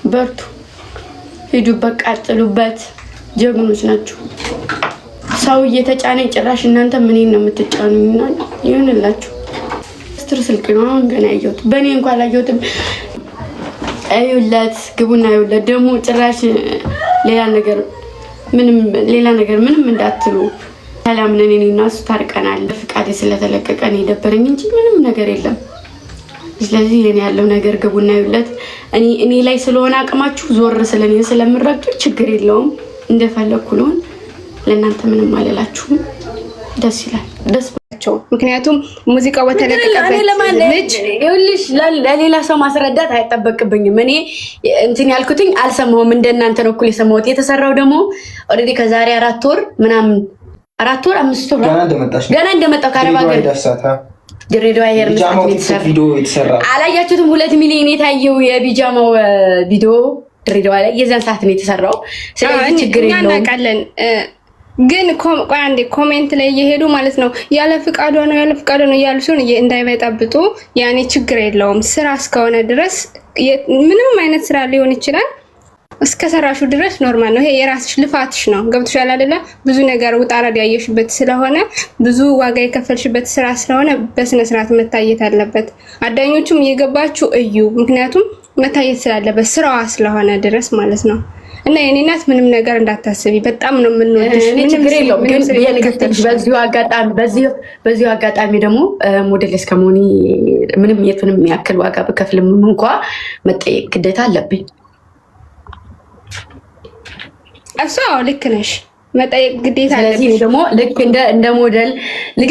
በርቱ፣ ሂዱበት፣ ቀጥሉበት። ጀግኖች ናችሁ። ሰው እየተጫነኝ ጭራሽ እናንተ ምን ነው የምትጫኑኝና ይሁንላችሁ። ስትር ስልክ ነው አሁን ገና ያየሁት። በእኔ እንኳን አላየሁትም። አዩለት፣ ግቡና አዩለት። ደግሞ ጭራሽ ሌላ ነገር ምንም እንዳትሉ። ሰላም ነን፣ እኔና እሱ ታርቀናል። ፍቃዴ ስለተለቀቀ ነው የደበረኝ እንጂ ምንም ነገር የለም። ስለዚህ እኔ ያለው ነገር ግቡና አዩለት። እኔ ላይ ስለሆነ አቅማችሁ ዞር ስለኔ ስለምረዱ ችግር የለውም። እንደፈለኩ ነው። ለእናንተ ምንም አልላችሁም። ደስ ይላል። ደስ ባቸው ምክንያቱም ሙዚቃው በተለቀቀበት ልጅ ይኸውልሽ ለሌላ ሰው ማስረዳት አይጠበቅብኝም። እኔ እንትን ያልኩትኝ አልሰማሁም። እንደናንተ ነው እኩል የሰማሁት። የተሰራው ደግሞ ኦልሬዲ ከዛሬ 4 ወር ምናምን 4 ወር 5 ወር ገና እንደመጣው ካረባ ገር ድሬዳዋ ሄር የተሰራ አላያችሁትም? 2 ሚሊዮን የታየው የቢጃማው ቪዲዮ ድሬዳዋ ላይ የዛን ሰዓት ነው የተሰራው። ስለዚህ ችግር የለውም። እናቃለን ግን ቆይ አንዴ ኮሜንት ላይ እየሄዱ ማለት ነው ያለ ፍቃዷ ነው እያሉ ሲሆን እንዳይበጣብጡ ያኔ ችግር የለውም። ስራ እስከሆነ ድረስ ምንም አይነት ስራ ሊሆን ይችላል። እስከ ሰራሹ ድረስ ኖርማል ነው። ይሄ የራስሽ ልፋትሽ ነው። ገብቶሻል አይደለ? ብዙ ነገር ውጣረድ ያየሽበት ስለሆነ ብዙ ዋጋ የከፈልሽበት ስራ ስለሆነ በስነ ስርዓት መታየት አለበት። አዳኞቹም እየገባችሁ እዩ። ምክንያቱም መታየት ስላለበት ስራዋ ስለሆነ ድረስ ማለት ነው። እና የኔ እናት ምንም ነገር እንዳታስቢ፣ በጣም ነው የምንወድሽ። ችግር የለውም። ግን የነገርኩሽ በዚሁ አጋጣሚ ደግሞ ሞዴል እስከመሆኔ ምንም የቱንም ያክል ዋጋ በከፍልም እንኳን መጠየቅ ግዴታ አለብኝ። እሷ ልክ ነሽ፣ መጠየቅ ግዴታ አለብኝ። ስለዚህ ደግሞ ልክ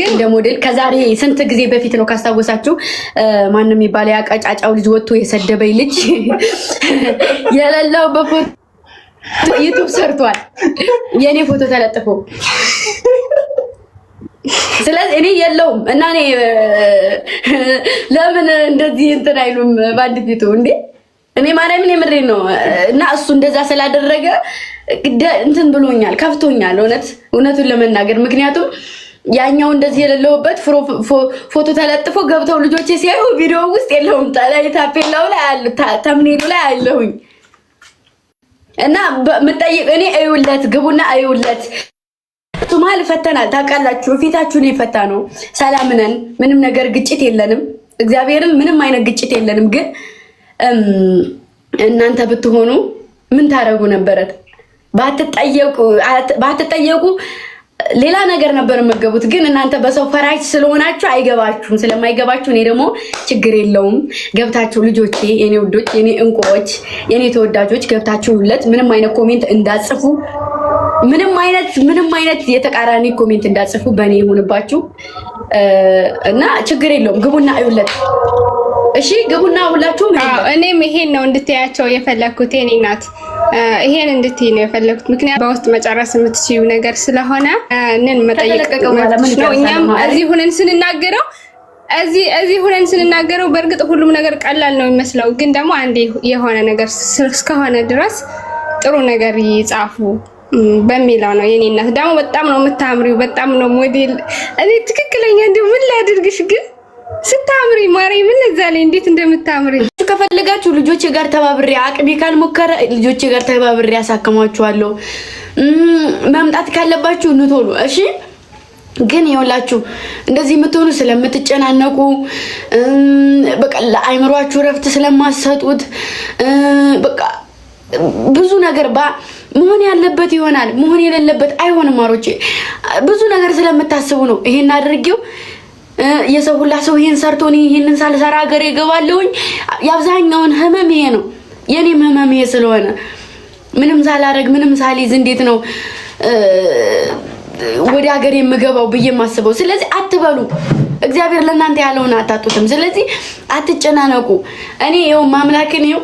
እንደ ሞዴል ከዛሬ ስንት ጊዜ በፊት ነው ካስታወሳችሁ ማንም ይባል ያቀጫጫው ልጅ ወጥቶ የሰደበኝ ልጅ የሌለው በፎቶ ዩቲዩብ ሰርቷል። የኔ ፎቶ ተለጥፎ ስለዚህ እኔ የለውም እና እኔ ለምን እንደዚህ እንትን አይሉም ባንድ ፊቱ እንዴ? እኔ ማርያምን የምሬን ነው። እና እሱ እንደዛ ስላደረገ እንትን ብሎኛል፣ ከፍቶኛል እውነቱን ለመናገር። ምክንያቱም ያኛው እንደዚህ የሌለውበት ፎቶ ተለጥፎ ገብተው ልጆቼ ሲያዩ ቪዲዮ ውስጥ የለውም። ታፔላው ላይ አለ፣ ተምኔሉ ላይ አለሁኝ። እና ምጠይቅ እኔ አይውለት ግቡና አይውለት ቱማል ፈተናል። ታውቃላችሁ ፊታችሁ ነው የፈታ ነው። ሰላም ነን፣ ምንም ነገር ግጭት የለንም። እግዚአብሔርን ምንም አይነት ግጭት የለንም። ግን እናንተ ብትሆኑ ምን ታረጉ ነበር? ባትጠየቁ ሌላ ነገር ነበር የምትገቡት። ግን እናንተ በሰው ፈራጅ ስለሆናችሁ አይገባችሁም። ስለማይገባችሁ እኔ ደግሞ ችግር የለውም ገብታችሁ ልጆቼ፣ የኔ ውዶች፣ የኔ እንቁዎች፣ የኔ ተወዳጆች ገብታችሁ ሁለት ምንም አይነት ኮሜንት እንዳጽፉ፣ ምንም አይነት የተቃራኒ ኮሜንት እንዳጽፉ በእኔ ይሁንባችሁ እና ችግር የለውም። ግቡና አይውለት እሺ፣ ግቡና ሁላችሁም። እኔም ይሄን ነው እንድትያቸው የፈለኩት የኔ ናት። ይሄን እንድትይ ነው የፈለኩት። ምክንያቱም በውስጥ መጨረስ የምትችይው ነገር ስለሆነ እንን መጠየቅ ነው። እኛም እዚህ ሁነን ስንናገረው በእርግጥ ሁሉም ነገር ቀላል ነው የሚመስለው፣ ግን ደግሞ አንዴ የሆነ ነገር እስከሆነ ድረስ ጥሩ ነገር ይጻፉ በሚለው ነው የኔ እናት። ደግሞ በጣም ነው የምታምሪው፣ በጣም ነው ሞዴል። እኔ ትክክለኛ እንደው ምን ላድርግሽ ግን ስታምሪ ማርያም ምን ለዛለ እንዴት እንደምታምሪ ከፈለጋችሁ ልጆቼ ጋር ተባብሬ አቅሜ ካልሞከረ ልጆቼ ጋር ተባብሬ ያሳከማችኋለሁ። መምጣት ካለባችሁ እንቶሎ እሺ። ግን ይኸውላችሁ እንደዚህ የምትሆኑ ስለምትጨናነቁ በቃ ለአይምሯችሁ ረፍት ስለማሰጡት በቃ ብዙ ነገር መሆን ያለበት ይሆናል፣ መሆን የሌለበት አይሆንም። ማሮቼ ብዙ ነገር ስለምታስቡ ነው ይሄን አድርጌው የሰው ሁላ ሰው ይሄን ሰርቶኝ ይሄንን ሳልሰራ ሀገር ይገባለሁኝ። ያብዛኛውን ህመም ይሄ ነው፣ የኔም ህመም ይሄ ስለሆነ ምንም ሳላረግ ምንም ሳልይዝ እንዴት ነው ወደ ሀገር የምገባው ብዬ ማስበው። ስለዚህ አትበሉ፣ እግዚአብሔር ለእናንተ ያለውን አታጡትም። ስለዚህ አትጨናነቁ። እኔ ይኸው ማምላክን ይኸው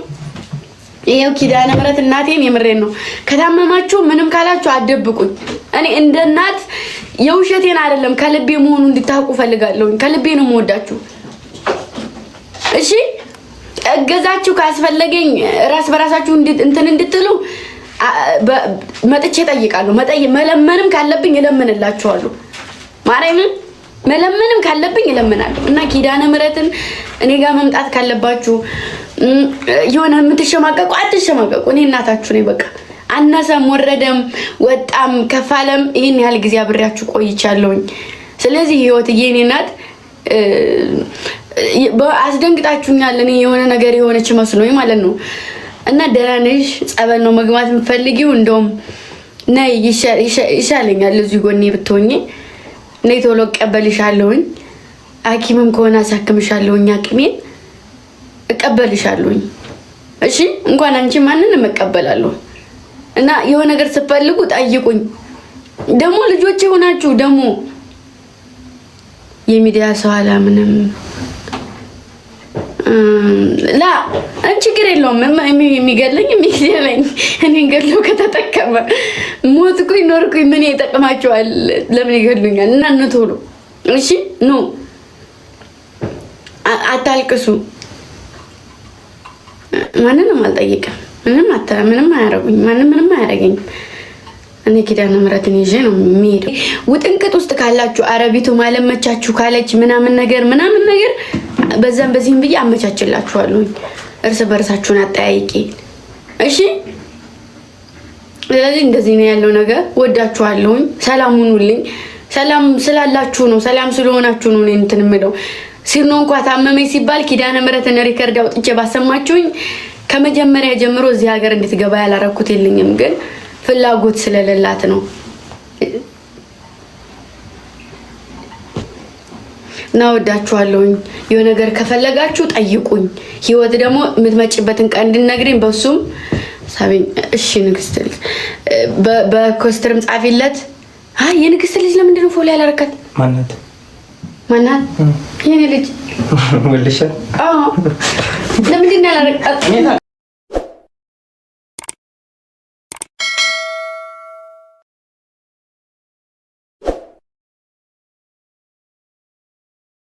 ኪዳነ ምሕረት እናቴን የምሬን ነው። ከታመማችሁ ምንም ካላችሁ አደብቁኝ። እኔ እንደ እናት የውሸቴን አይደለም ከልቤ መሆኑን እንድታውቁ ፈልጋለሁ። ከልቤ ነው የምወዳችሁ። እሺ እገዛችሁ ካስፈለገኝ ራስ በራሳችሁ እንትን እንድትሉ መጥቼ እጠይቃለሁ። መለመንም ካለብኝ እለምንላችኋለሁ። ማርያምን መለመንም ካለብኝ እለምናለሁ። እና ኪዳነ ምሕረትን እኔ ጋር መምጣት ካለባችሁ የሆነ የምትሸማቀቁ አትሸማቀቁ። እኔ እናታችሁ ነኝ። በቃ አነሰም ወረደም ወጣም ከፋለም ይሄን ያህል ጊዜ አብሬያችሁ ቆይቻለሁኝ። ስለዚህ ህይወትዬ የኔ እናት አስደንግጣችሁኛል። እኔ የሆነ ነገር የሆነች መስሎኝ ማለት ነው። እና ደህና ነሽ? ጸበል ነው መግባት የምትፈልጊው? እንደውም ነይ ይሻለኛል እዚህ ጎኔ ብትሆኚ። ነይ ቶሎ እቀበልሻለሁኝ። ሐኪምም ከሆነ አሳክምሻለሁኝ። አቅሜን እቀበልሻለሁኝ። እሺ እንኳን አንቺ ማንንም እቀበላለሁ። እና የሆነ ነገር ስትፈልጉ ጠይቁኝ። ደግሞ ልጆቼ ሆናችሁ ደግሞ የሚዲያ ሰው አላምንም ላ ችግር የለውም። የሚገለኝ የሚገለኝ እኔን ገድሎ ከተጠቀመ ሞትኩኝ ኖርኩኝ ምን ይጠቅማቸዋል? ለምን ይገድሉኛል? እና ቶሎ እሺ ኑ አታልቅሱ። ማንንም አልጠይቅም። ምንም አያረጉኝ። ምንም አያረገኝም። እኔ ኪዳነ ምሕረትን ይዤ ነው የሚሄደው። ውጥንቅጥ ውስጥ ካላችሁ አረቢቱ ማለመቻችሁ ካለች ምናምን ነገር በዛም በዚህም ብዬ አመቻችላችኋለሁ። እርስ በርሳችሁን አጠያይቂ እሺ። ስለዚህ እንደዚህ ነው ያለው ነገር። ወዳችኋለሁ። ሰላም ሁኑልኝ። ሰላም ስላላችሁ ነው፣ ሰላም ስለሆናችሁ ነው እኔ እንትን የምለው። ሲርኖ እንኳን ታመመኝ ሲባል ኪዳነ ምሕረትን ሪከርድ አውጥቼ ባሰማችሁኝ ከመጀመሪያ ጀምሮ እዚህ ሀገር እንድትገባ ያላረኩት የለኝም፣ ግን ፍላጎት ስለሌላት ነው። እና ወዳችኋለሁኝ። የሆነ ነገር ከፈለጋችሁ ጠይቁኝ። ህይወት ደግሞ የምትመጪበትን ቀን እንድነግሪኝ በሱም ሳቢኝ። እሺ ንግስት ልጅ በኮስትርም ጻፊለት። አይ የንግስት ልጅ ለምንድን ነው ፎሎ ያላረካት? ማናት የኔ ልጅ ወልሻ? አዎ ለምንድን ነው ያላረካት?